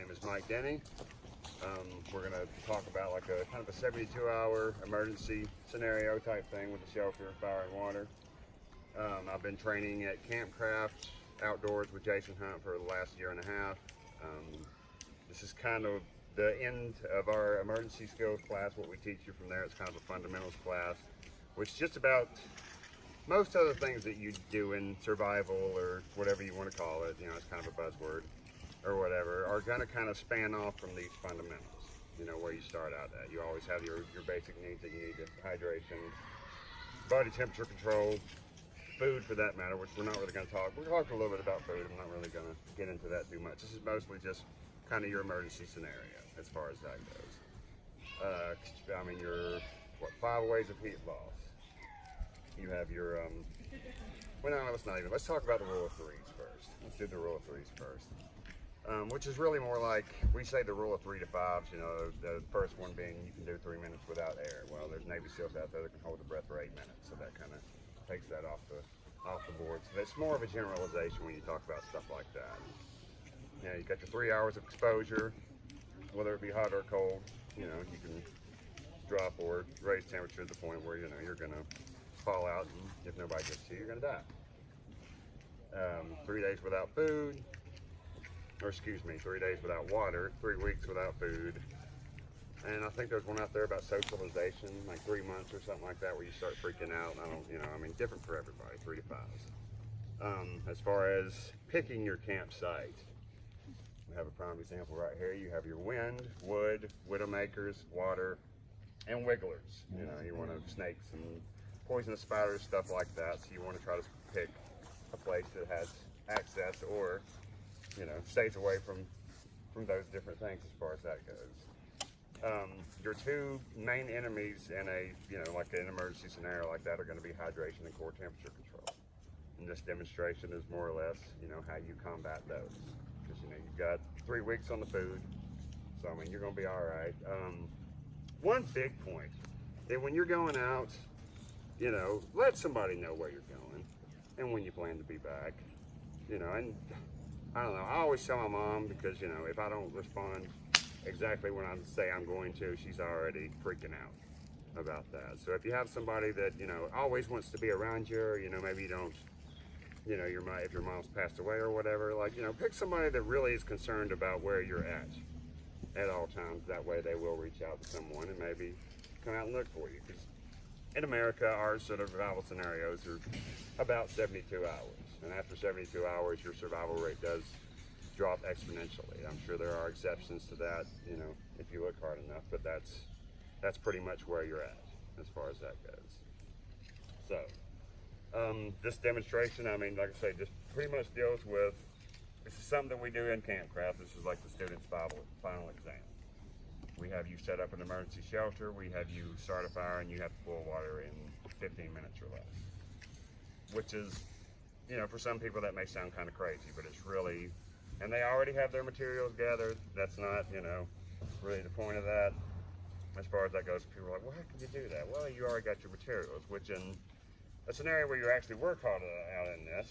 name is Mike Denny. We're going to talk about like a kind of a 72-hour emergency scenario type thing with the shelter, fire, and water. I've been training at Campcraft outdoors with Jason Hunt for the last year and a half. This is kind of the end of our emergency skills class. What we teach you from there is kind of a fundamentals class, which just about most other things that you do in survival or whatever you want to call it, you know, it's kind of a buzzword or whatever, are going to kind of span off from these fundamentals, you know, where you start out at. You always have your basic needs that you need: hydration, body temperature control, food for that matter, which we're not really going to talk. We're talking a little bit about food. I'm not really going to get into that too much. This is mostly just kind of your emergency scenario as far as that goes. I mean, your, 5 ways of heat loss. You have your, well, no, let's not even. Let's talk about the rule of threes first. Let's do the rule of threes first. Which is really more like, we say the rule of 3 to 5s, you know, the first one being you can do 3 minutes without air. Well, there's Navy SEALs out there that can hold their breath for 8 minutes, so that kind of takes that off the board. So it's more of a generalization when you talk about stuff like that. You know, you got your 3 hours of exposure, whether it be hot or cold. You know, you can drop or raise temperature to the point where, you know, you're going to fall out, and if nobody gets to you, you're going to die. 3 days without food, or excuse me, 3 days without water, 3 weeks without food. And I think there's one out there about socialization, like 3 months or something like that, where you start freaking out. I don't, you know, I mean, different for everybody, 3 to 5s. As far as picking your campsite, we have a prime example right here. You have your wind, wood, widowmakers, water, and wigglers. You know, you want to snakes and poisonous spiders, stuff like that. So you want to try to pick a place that has access or, you know, stays away from those different things as far as that goes. Your 2 main enemies in a, you know, like an emergency scenario like that are going to be hydration and core temperature control. And this demonstration is more or less, you know, how you combat those. Because, you know, you've got 3 weeks on the food, so I mean, you're going to be all right. One big point that when you're going out, you know, let somebody know where you're going and when you plan to be back. You know, and I don't know, I always tell my mom, because, you know, if I don't respond exactly when I say I'm going to, she's already freaking out about that. So if you have somebody that, you know, always wants to be around you, or, you know, maybe you don't, you know, if your mom's passed away or whatever, like, you know, pick somebody that really is concerned about where you're at all times. That way they will reach out to someone and maybe come out and look for you. Because in America, our sort of survival scenarios are about 72 hours. And after 72 hours, your survival rate does drop exponentially. I'm sure there are exceptions to that, you know, if you look hard enough, but that's pretty much where you're at as far as that goes. So, this demonstration, I mean, like I say, just pretty much deals with, this is something that we do in Campcraft. This is like the student's final exam. We have you set up an emergency shelter, we have you start a fire, and you have to boil water in 15 minutes or less. Which is, you know, for some people that may sound kind of crazy, but it's really, and they already have their materials gathered. That's not, you know, really the point of that. As far as that goes, people are like, well, how can you do that? Well, you already got your materials, which in a scenario where you actually work hard out in this,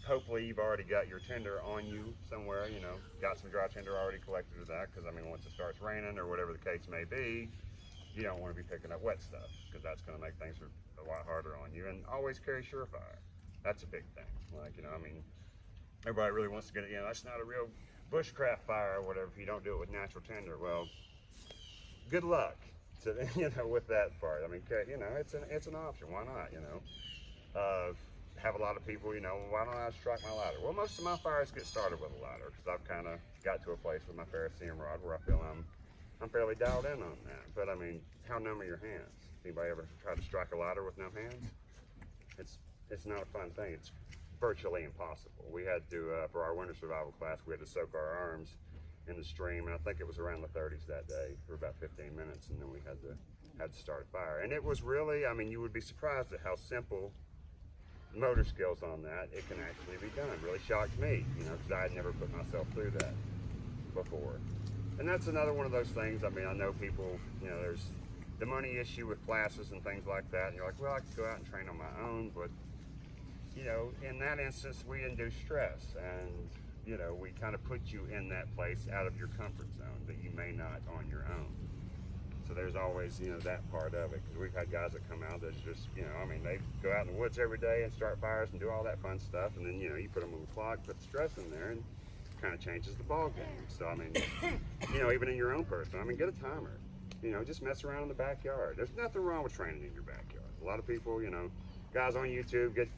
hopefully you've already got your tinder on you somewhere, you know, got some dry tinder already collected with that, because I mean, once it starts raining or whatever the case may be, you don't want to be picking up wet stuff, because that's going to make things a lot harder on you. And always carry Surefire. That's a big thing. Like, you know, I mean, everybody really wants to get it, you know, that's not a real bushcraft fire or whatever if you don't do it with natural tinder. Well, good luck to, you know, with that part. I mean, you know, it's an option. Why not, you know? Have a lot of people, you know, why don't I strike my ladder? Well, most of my fires get started with a ladder, because I've kind of got to a place with my ferrocerium rod where I feel I'm fairly dialed in on that. But I mean, how numb are your hands? Anybody ever try to strike a ladder with no hands? It's not a fun thing. It's virtually impossible. We had to, for our winter survival class, we had to soak our arms in the stream, and I think it was around the 30s that day for about 15 minutes, and then we had to start a fire. And it was really, I mean, you would be surprised at how simple motor skills on that it can actually be done. It really shocked me, you know, because I had never put myself through that before. And that's another one of those things. I mean, I know people, you know, there's the money issue with classes and things like that, and you're like, well, I could go out and train on my own, but, you know, in that instance, we induce stress, and, you know, we kind of put you in that place out of your comfort zone that you may not on your own. So there's always, you know, that part of it, because we've had guys that come out that just, you know, I mean, they go out in the woods every day and start fires and do all that fun stuff, and then, you know, you put them on the clock, put the stress in there, and it kind of changes the ball game. So, I mean, you know, even in your own person, I mean, get a timer. You know, just mess around in the backyard. There's nothing wrong with training in your backyard. A lot of people, you know, guys on YouTube get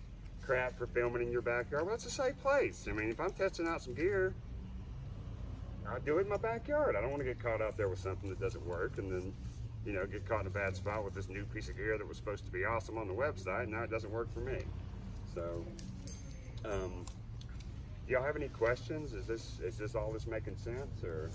crap for filming in your backyard. Well, it's a safe place. I mean, if I'm testing out some gear, I do it in my backyard. I don't want to get caught out there with something that doesn't work and then, you know, get caught in a bad spot with this new piece of gear that was supposed to be awesome on the website, and now it doesn't work for me. So, do y'all have any questions? Is this all this making sense, or?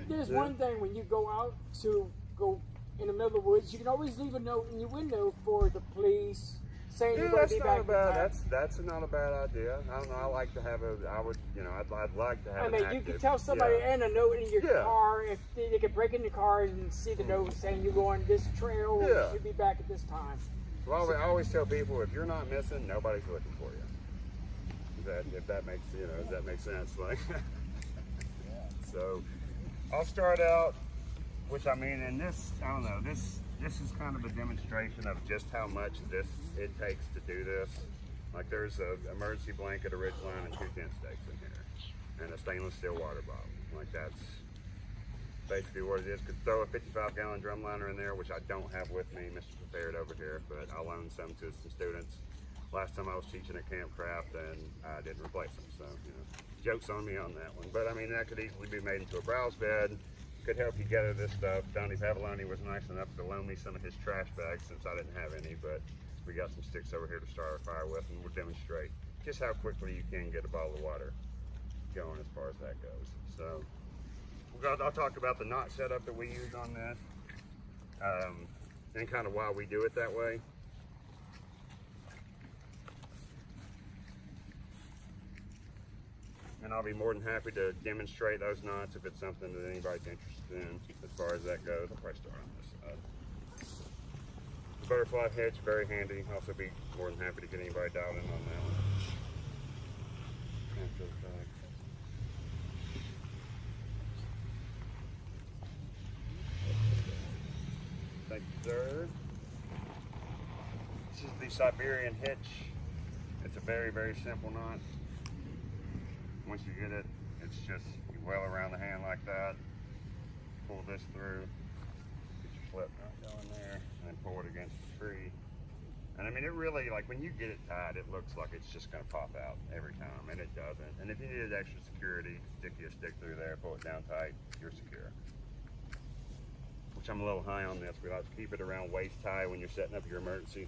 There's one thing, when you go out to go in the middle of the woods, you can always leave a note in your window for the police saying you're going to be back in time. That's not a bad idea. I don't know. I like to have I'd like to have. I mean, you could tell somebody and a note in your car if they could break in your car and see the note saying you're going this trail. You should be back at this time. Well, I always tell people, if you're not missing, nobody's looking for you. If that makes, you know, does that make sense? Like, so I'll start out, which I mean, in this, I don't know, this is kind of a demonstration of just how much it takes to do this. Like, there's an emergency blanket, a ridgeline, and 2 tent stakes in here, and a stainless steel water bottle. Like, that's basically what it is. Could throw a 55-gallon drum liner in there, which I don't have with me, Mr. Prepared over here, but I loaned some to some students last time I was teaching at Camp Craft, and I didn't replace them. So, you know, joke's on me on that one. But I mean, that could easily be made into a browse bed. Could help you gather this stuff. Donnie Pavoloni was nice enough to loan me some of his trash bags since I didn't have any, but we got some sticks over here to start our fire with, and we'll demonstrate just how quickly you can get a bottle of water going as far as that goes. So I'll talk about the knot setup that we use on this, and kind of why we do it that way. And I'll be more than happy to demonstrate those knots if it's something that anybody's interested in as far as that goes. I'll probably start on this side. The butterfly hitch, very handy. Also be more than happy to get anybody dialed in on that one. After the fact. Thank you, sir. This is the Siberian hitch. It's a very, very simple knot. Once you get it, it's just, you well around the hand like that, pull this through, get your slip knot going there, and then pull it against the tree. And I mean, it really, like, when you get it tied, it looks like it's just gonna pop out every time, and it doesn't. And if you needed extra security, stick you a stick through there, pull it down tight, you're secure. Which I'm a little high on this. We like to keep it around waist high when you're setting up your emergency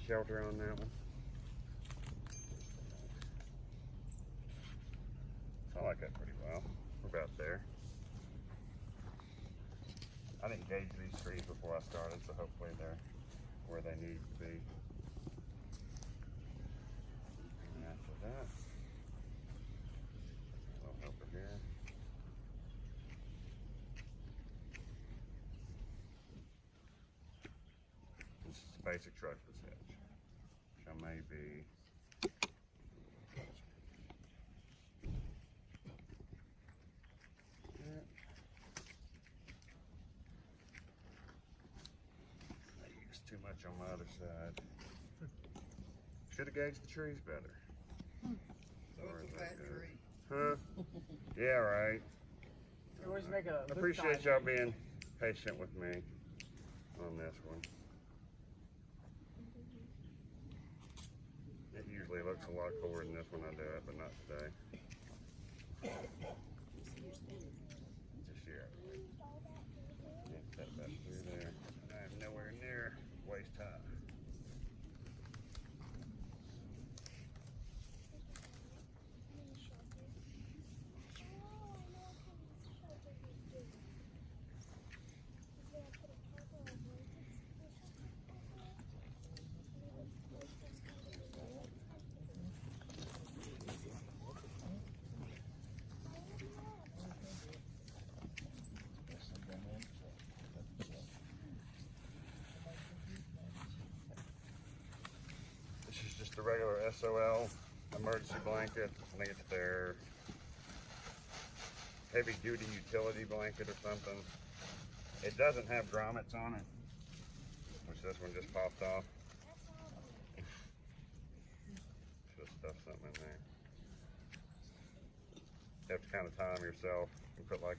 shelter on that one. I like that pretty well. We're about there. I didn't gauge these trees before I started, so hopefully they're where they need to be. And after that, a little helper here. This is the basic truckless hitch, which I may be. Too much on my other side. Should have gauged the trees better. Huh? Yeah, right. You always make a I appreciate y'all being patient with me on this one. It usually looks a lot cooler than this when I do it, but not today. Just yet. Get that back through there. I'm nowhere near waist high. The regular SOL emergency blanket. I think it's their heavy duty utility blanket or something. It doesn't have grommets on it, which this one just popped off. Should have stuffed something in there. You have to kind of tie them yourself. You put like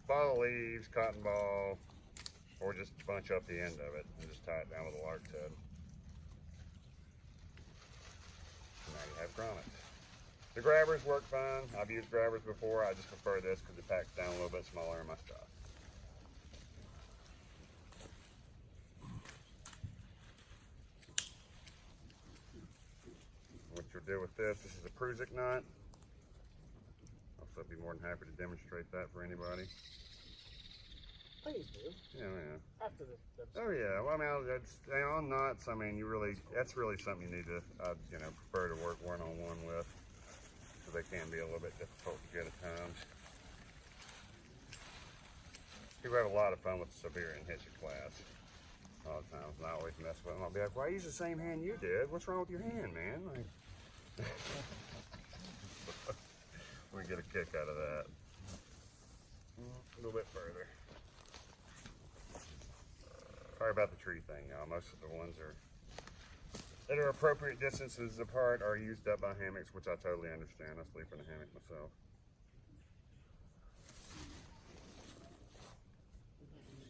bottle leaves, cotton ball, or just bunch up the end of it and just tie it down with a lark tub. Now you have grommets. The grabbers work fine. I've used grabbers before. I just prefer this because it packs down a little bit smaller in my stuff. What you'll do with this is a Prusic knot. Also, I'd be more than happy to demonstrate that for anybody. Please do. Yeah. After the Oh yeah. Well, I mean, that's on knots. I mean, that's really something you need to, prefer to work one-on-one with, because they can be a little bit difficult to get at times. People have a lot of fun with the Siberian hitching class. A lot of times, and I always mess with them. I'll be like, "Why use the same hand you did? What's wrong with your hand, man?" Like, we get a kick out of that. A little bit further. Sorry about the tree thing, y'all. Most of the ones that are appropriate distances apart are used up by hammocks, which I totally understand. I sleep in a hammock myself.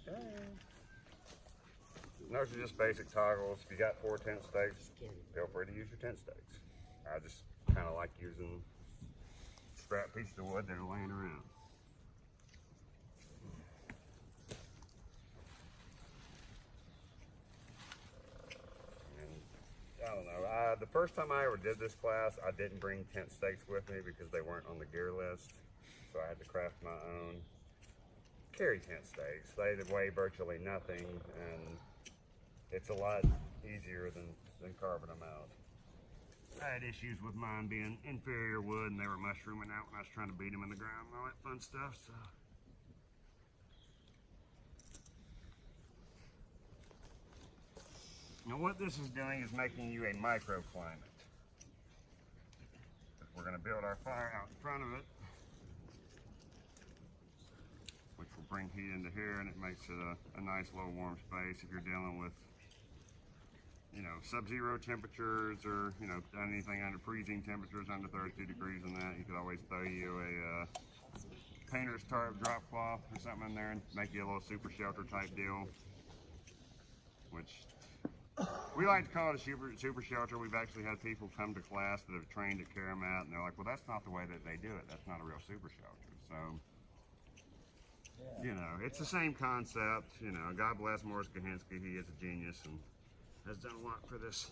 Okay. Those are just basic toggles. If you got 4 tent stakes, feel free to use your tent stakes. I just kind of like using scrap pieces of wood that are laying around. I don't know. The first time I ever did this class, I didn't bring tent stakes with me because they weren't on the gear list. So I had to craft my own. Carry tent stakes. They weigh virtually nothing, and it's a lot easier than carving them out. I had issues with mine being inferior wood, and they were mushrooming out when I was trying to beat them in the ground and all that fun stuff. So. Now what this is doing is making you a microclimate. We're going to build our fire out in front of it, which will bring heat into here, and it makes it a nice low warm space. If you're dealing with, sub-zero temperatures or, anything under freezing temperatures, under 32 degrees and that, you could always throw you a painter's tarp drop cloth or something in there and make you a little super shelter type deal, which we like to call it a super shelter. We've actually had people come to class that have trained at Karamat, and they're like, well, that's not the way that they do it. That's not a real super shelter. So, it's the same concept. God bless Morris Kahinsky. He is a genius and has done a lot for this